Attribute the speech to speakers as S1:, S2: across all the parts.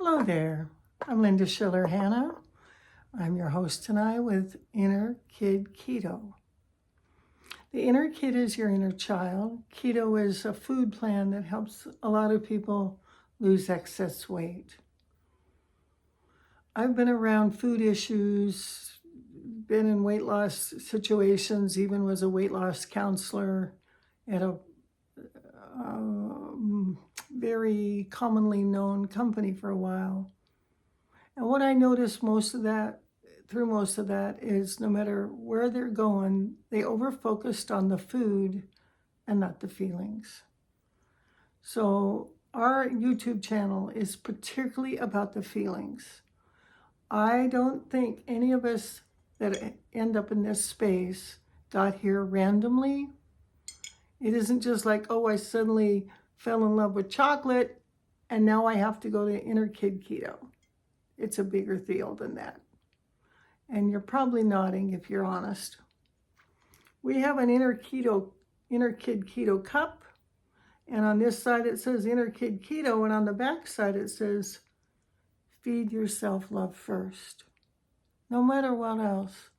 S1: Hello there. I'm Linda Schiller Hanna. I'm your host tonight with Inner Kid Keto. The inner kid is your inner child. Keto is a food plan that helps a lot of people lose excess weight. I've been around food issues, been in weight loss situations, even was a weight loss counselor at a very commonly known company for a while. And what I noticed through most of that is no matter where they're going, they over-focused on the food and not the feelings. So our YouTube channel is particularly about the feelings. I don't think any of us that end up in this space got here randomly. It isn't just like, oh, I suddenly fell in love with chocolate and now I have to go to Inner Kid Keto. It's a bigger deal than that. And you're probably nodding if you're honest. We have an Inner Kid Keto cup. And on this side it says Inner Kid Keto. And on the back side it says, feed yourself love first. No matter what else,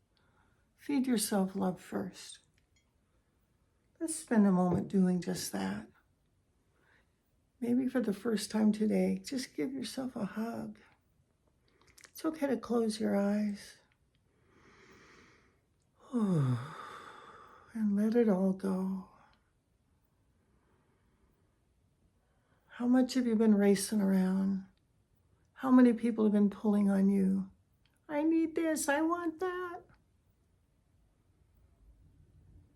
S1: feed yourself love first. Let's spend a moment doing just that. Maybe for the first time today, just give yourself a hug. It's okay to close your eyes. And let it all go. How much have you been racing around? How many people have been pulling on you? I need this, I want that.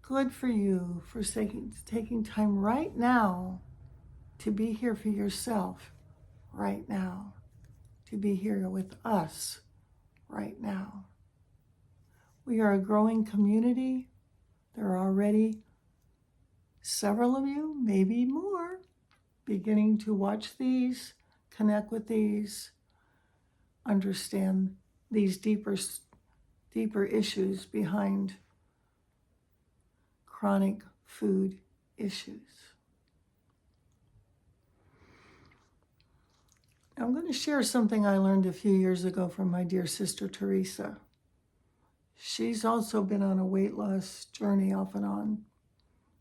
S1: Good for you for taking time right now to be here for yourself right now, to be here with us right now. We are a growing community. There are already several of you, maybe more, beginning to watch these, connect with these, understand these deeper issues behind chronic food issues. I'm going to share something I learned a few years ago from my dear sister Teresa. She's also been on a weight loss journey off and on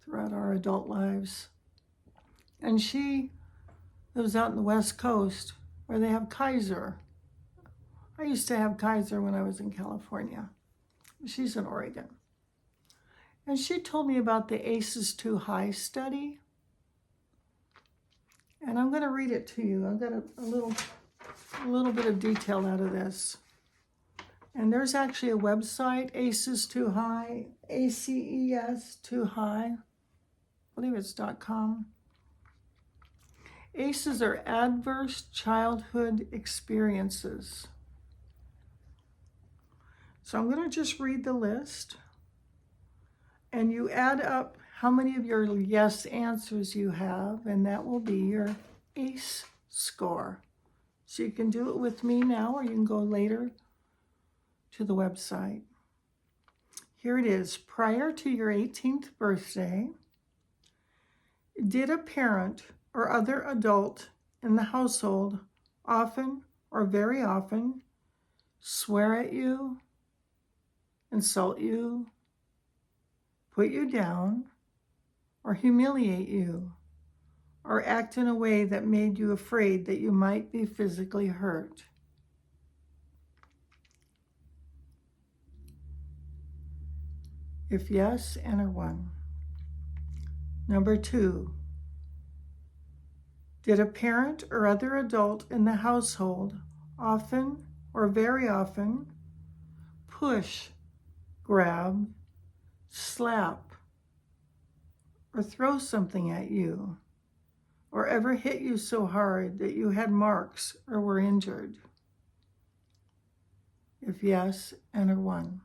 S1: throughout our adult lives. And she lives out in the West Coast where they have Kaiser. I used to have Kaiser when I was in California. She's in Oregon. And she told me about the ACEs Too High study. And I'm going to read it to you. I've got a little bit of detail out of this. And there's actually a website, ACEs Too High, ACES Too High. I believe it's .com. ACEs are adverse childhood experiences. So I'm going to just read the list. And you add up how many of your yes answers you have, and that will be your ACE score. So you can do it with me now, or you can go later to the website. Here it is. Prior to your 18th birthday, did a parent or other adult in the household often or very often swear at you, insult you, put you down, or humiliate you, or act in a way that made you afraid that you might be physically hurt? If yes, enter 1. Number 2, did a parent or other adult in the household often or very often push, grab, slap, or throw something at you, or ever hit you so hard that you had marks or were injured? If yes, enter 1.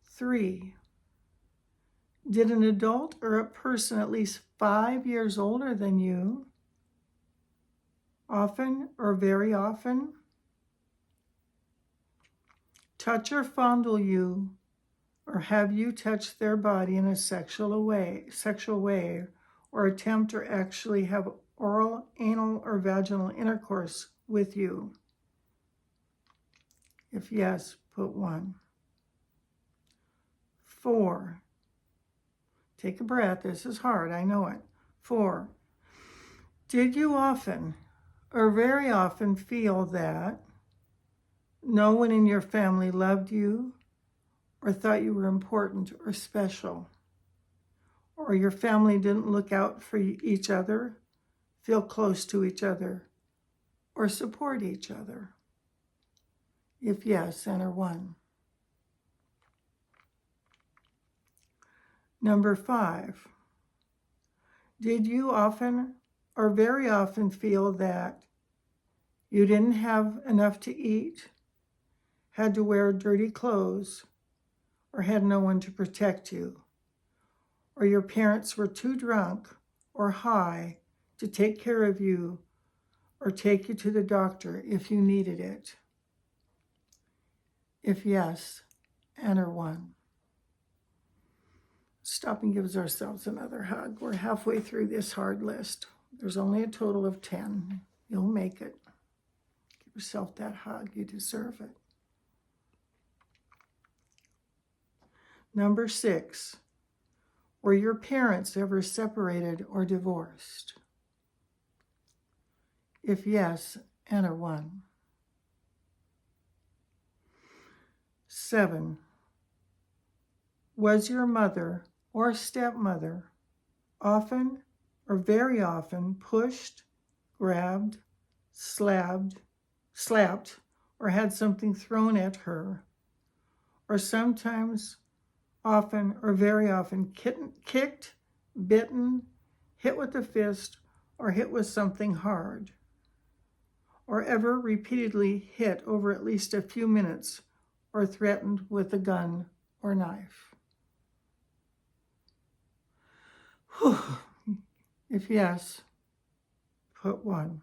S1: 3, did an adult or a person at least 5 years older than you often or very often touch or fondle you, or have you touch their body in a sexual way, or attempt or actually have oral, anal, or vaginal intercourse with you? If yes, put 1. 4. Take a breath. This is hard. I know it. 4. Did you often or very often feel that no one in your family loved you or thought you were important or special? Or your family didn't look out for each other, feel close to each other, or support each other? If yes, enter 1. Number 5. Did you often or very often feel that you didn't have enough to eat, had to wear dirty clothes, or had no one to protect you? Or your parents were too drunk or high to take care of you or take you to the doctor if you needed it? If yes, enter 1. Stop and give ourselves another hug. We're halfway through this hard list. There's only a total of 10. You'll make it. Give yourself that hug. You deserve it. Number 6. Were your parents ever separated or divorced? If yes, enter 1. 7. Was your mother or stepmother often or very often pushed, grabbed, slapped, or had something thrown at her, or sometimes, often, or very often kicked, bitten, hit with a fist, or hit with something hard, or ever repeatedly hit over at least a few minutes, or threatened with a gun or knife? Whew. If yes, put 1.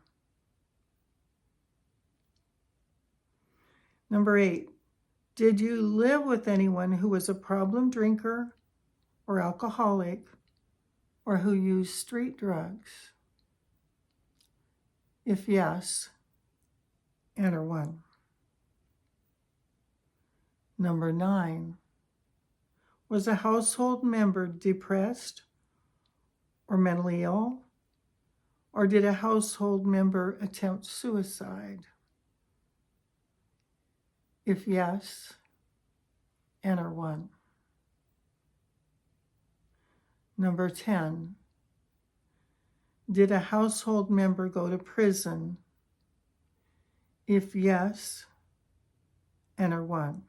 S1: Number 8. Did you live with anyone who was a problem drinker or alcoholic or who used street drugs? If yes, enter 1. Number 9. Was a household member depressed or mentally ill? Or did a household member attempt suicide? If yes, enter 1. Number 10. Did a household member go to prison? If yes, enter 1.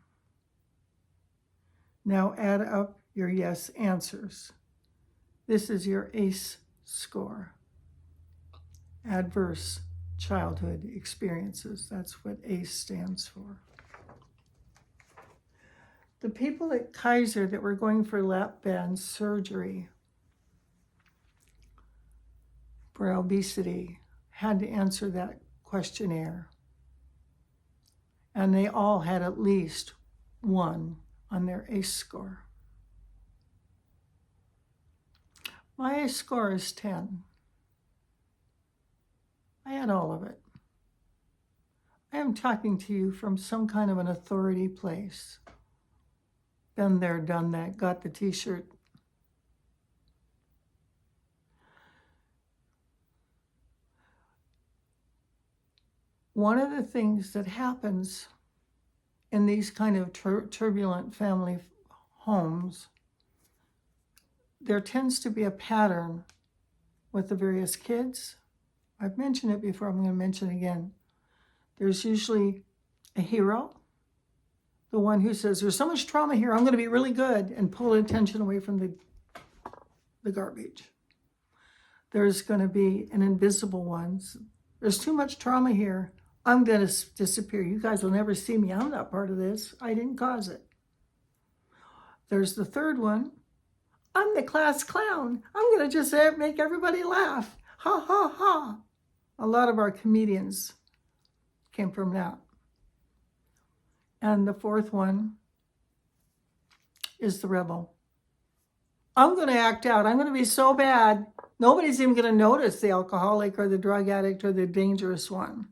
S1: Now add up your yes answers. This is your ACE score. Adverse childhood experiences. That's what ACE stands for. The people at Kaiser that were going for lap band surgery for obesity had to answer that questionnaire. And they all had at least 1 on their ACE score. My ACE score is 10. I had all of it. I am talking to you from some kind of an authority place. Been there, done that, got the t-shirt. One of the things that happens in these kind of turbulent family homes, there tends to be a pattern with the various kids. I've mentioned it before, I'm going to mention it again. There's usually a hero, the one who says, there's so much trauma here, I'm going to be really good, and pull attention away from the garbage. There's going to be an invisible one. There's too much trauma here, I'm going to disappear. You guys will never see me. I'm not part of this. I didn't cause it. There's the third one. I'm the class clown. I'm going to just make everybody laugh. Ha, ha, ha. A lot of our comedians came from that. And the fourth one is the rebel. I'm going to act out. I'm going to be so bad. Nobody's even going to notice the alcoholic or the drug addict or the dangerous one.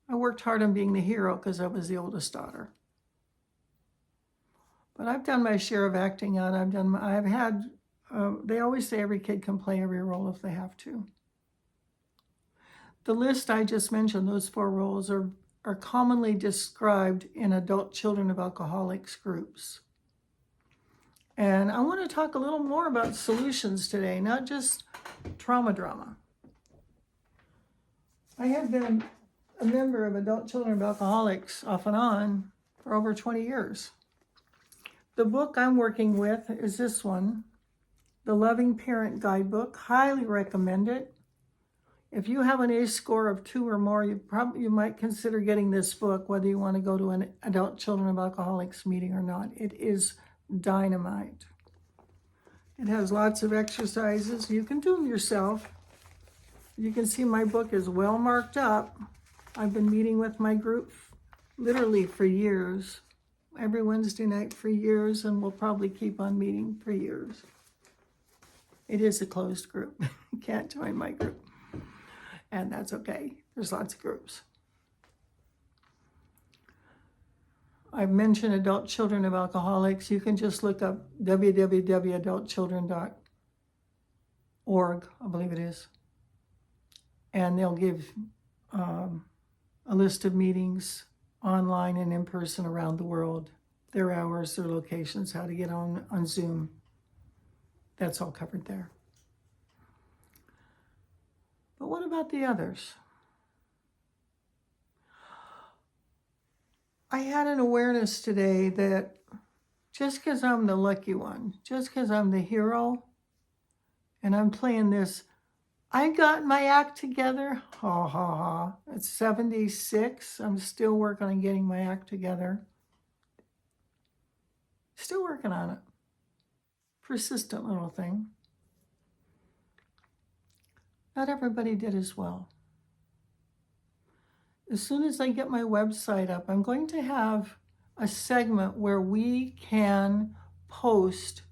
S1: I worked hard on being the hero because I was the oldest daughter. But I've done my share of acting out. They always say every kid can play every role if they have to. The list I just mentioned, those 4 roles, are commonly described in adult children of alcoholics groups. And I want to talk a little more about solutions today, not just trauma drama. I have been a member of adult children of alcoholics off and on for over 20 years. The book I'm working with is this one, The Loving Parent Guidebook. Highly recommend it. If you have an ACE score of 2 or more, you might consider getting this book, whether you want to go to an adult children of alcoholics meeting or not. It is dynamite. It has lots of exercises. You can do them yourself. You can see my book is well marked up. I've been meeting with my group literally for years, every Wednesday night for years, and we'll probably keep on meeting for years. It is a closed group. You can't join my group. And that's okay. There's lots of groups. I've mentioned adult children of alcoholics. You can just look up www.adultchildren.org, I believe it is. And they'll give a list of meetings online and in person around the world, their hours, their locations, how to get on Zoom. That's all covered there. But what about the others? I had an awareness today that just because I'm the lucky one, just because I'm the hero, and I'm playing this, I got my act together, ha ha ha. At 76, I'm still working on getting my act together. Still working on it. Persistent little thing. Not everybody did as well. As soon as I get my website up, I'm going to have a segment where we can post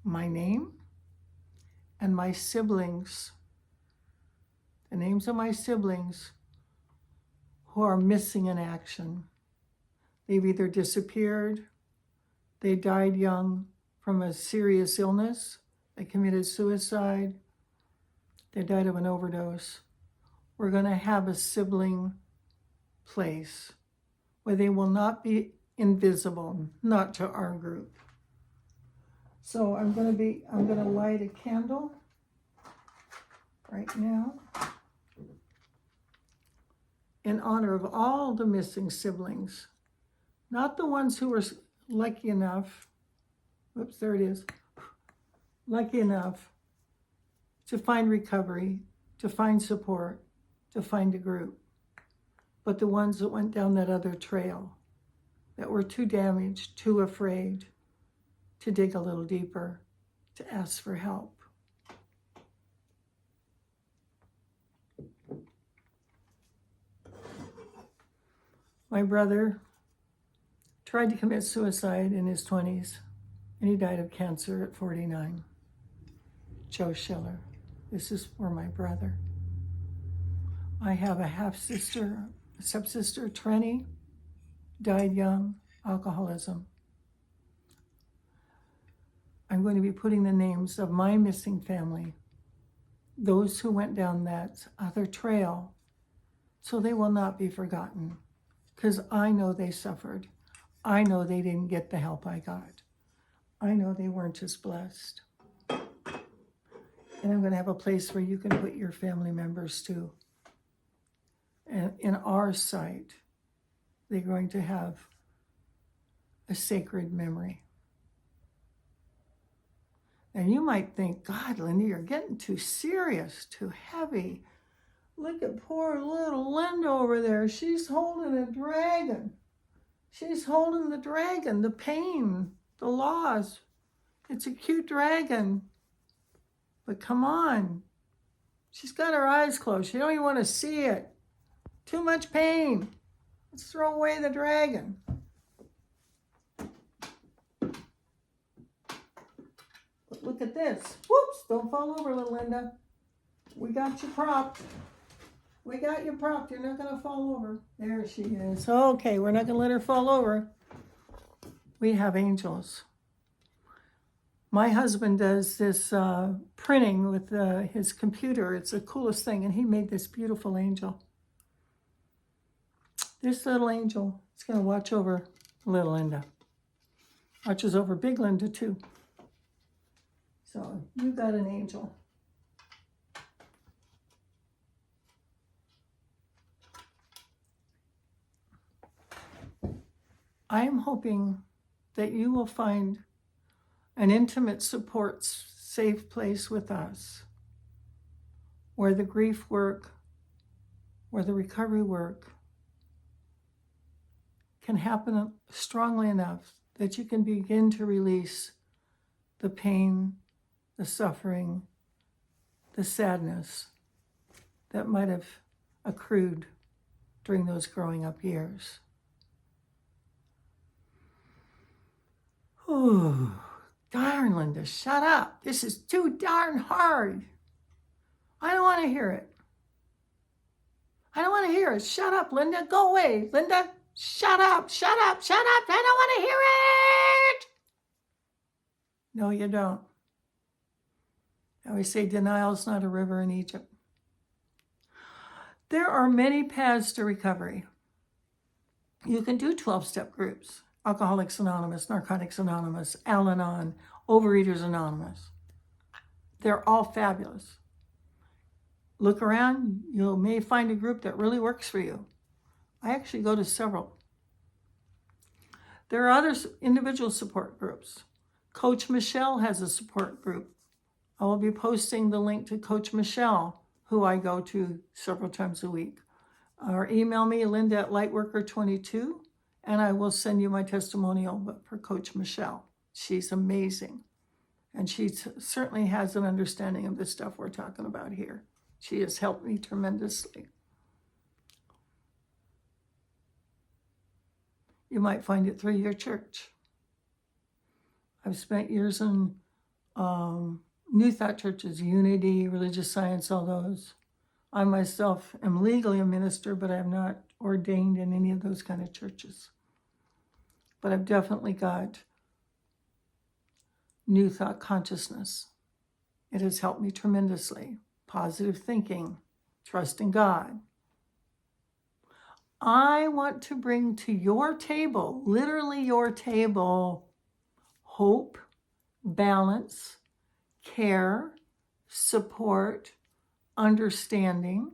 S1: my name and my siblings, the names of my siblings who are missing in action. They've either disappeared, they died young from a serious illness, they committed suicide, they died of an overdose. We're going to have a sibling place where they will not be invisible, not to our group. So I'm going to light a candle right now in honor of all the missing siblings, not the ones who were lucky enough, oops, there it is, lucky enough to find recovery, to find support, to find a group, but the ones that went down that other trail, that were too damaged, too afraid to dig a little deeper, to ask for help. My brother tried to commit suicide in his 20s, and he died of cancer at 49. Joe Schiller. This is for my brother. I have a half-sister, a step-sister, Trenny, died young, alcoholism. I'm going to be putting the names of my missing family, those who went down that other trail, so they will not be forgotten, because I know they suffered. I know they didn't get the help I got. I know they weren't as blessed. And I'm going to have a place where you can put your family members too. And in our site, they're going to have a sacred memory. And you might think, God, Linda, you're getting too serious, too heavy. Look at poor little Linda over there. She's holding a dragon. She's holding the dragon, the pain, the loss. It's a cute dragon. But come on. She's got her eyes closed. You don't even want to see it. Too much pain. Let's throw away the dragon. look at this. Whoops, don't fall over, little Linda. We got you propped. We got you propped. You're not going to fall over. There she is. Okay, we're not going to let her fall over. We have angels. My husband does this printing with his computer. It's the coolest thing, and he made this beautiful angel. This little angel is going to watch over little Linda. Watches over big Linda, too. So you got an angel. I am hoping that you will find an intimate support safe place with us where the grief work, where the recovery work can happen strongly enough that you can begin to release the pain, the suffering, the sadness that might have accrued during those growing up years. Oh, darn, Linda, shut up. This is too darn hard. I don't want to hear it. I don't want to hear it. Shut up, Linda. Go away. Linda, shut up, shut up, shut up. I don't want to hear it. No, you don't. I always say denial's not a river in Egypt. There are many paths to recovery. You can do 12-step groups. Alcoholics Anonymous, Narcotics Anonymous, Al-Anon, Overeaters Anonymous. They're all fabulous. Look around, you may find a group that really works for you. I actually go to several. There are other individual support groups. Coach Michelle has a support group. I will be posting the link to Coach Michelle, who I go to several times a week. Or email me, Linda@Lightworker22, and I will send you my testimonial for Coach Michelle. She's amazing. And she certainly has an understanding of the stuff we're talking about here. She has helped me tremendously. You might find it through your church. I've spent years in New Thought churches, Unity, Religious Science, all those. I myself am legally a minister, but I'm not ordained in any of those kind of churches. But I've definitely got New Thought consciousness. It has helped me tremendously. Positive thinking, trust in God. I want to bring to your table, literally your table, hope, balance, care, support, understanding,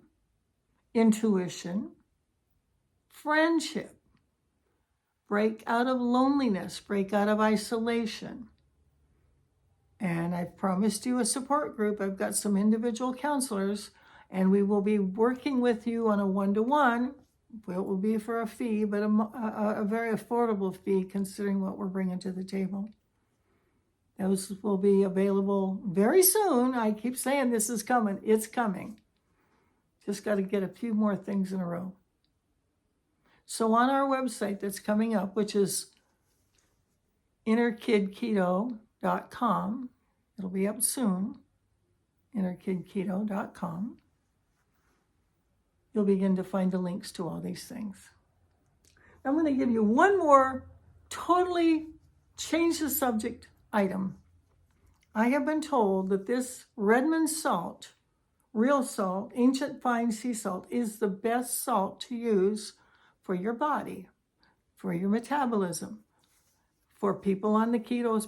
S1: intuition, friendship, break out of loneliness, break out of isolation. And I've promised you a support group. I've got some individual counselors, and we will be working with you on a one-to-one. It will be for a fee, but a very affordable fee considering what we're bringing to the table. Those will be available very soon. I keep saying this is coming. It's coming. Just got to get a few more things in a row. So on our website that's coming up, which is innerkidketo.com, it'll be up soon, innerkidketo.com. You'll begin to find the links to all these things. I'm going to give you one more totally change the subject item. I have been told that this Redmond salt, real salt, ancient fine sea salt, is the best salt to use for your body, for your metabolism, for people on the keto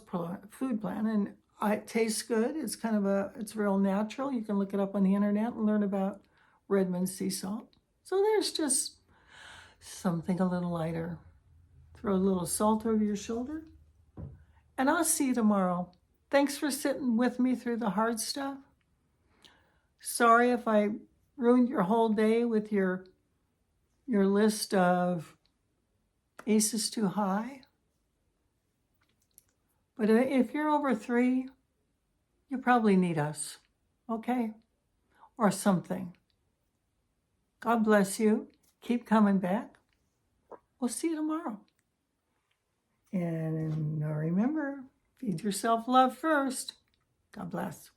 S1: food plan. And it tastes good. It's it's real natural. You can look it up on the internet and learn about Redmond sea salt. So there's just something a little lighter. Throw a little salt over your shoulder. And I'll see you tomorrow. Thanks for sitting with me through the hard stuff. Sorry if I ruined your whole day with your list of aces too high. But if you're over 3, you probably need us, okay? Or something. God bless you. Keep coming back. We'll see you tomorrow. And remember, feed yourself love first. God bless.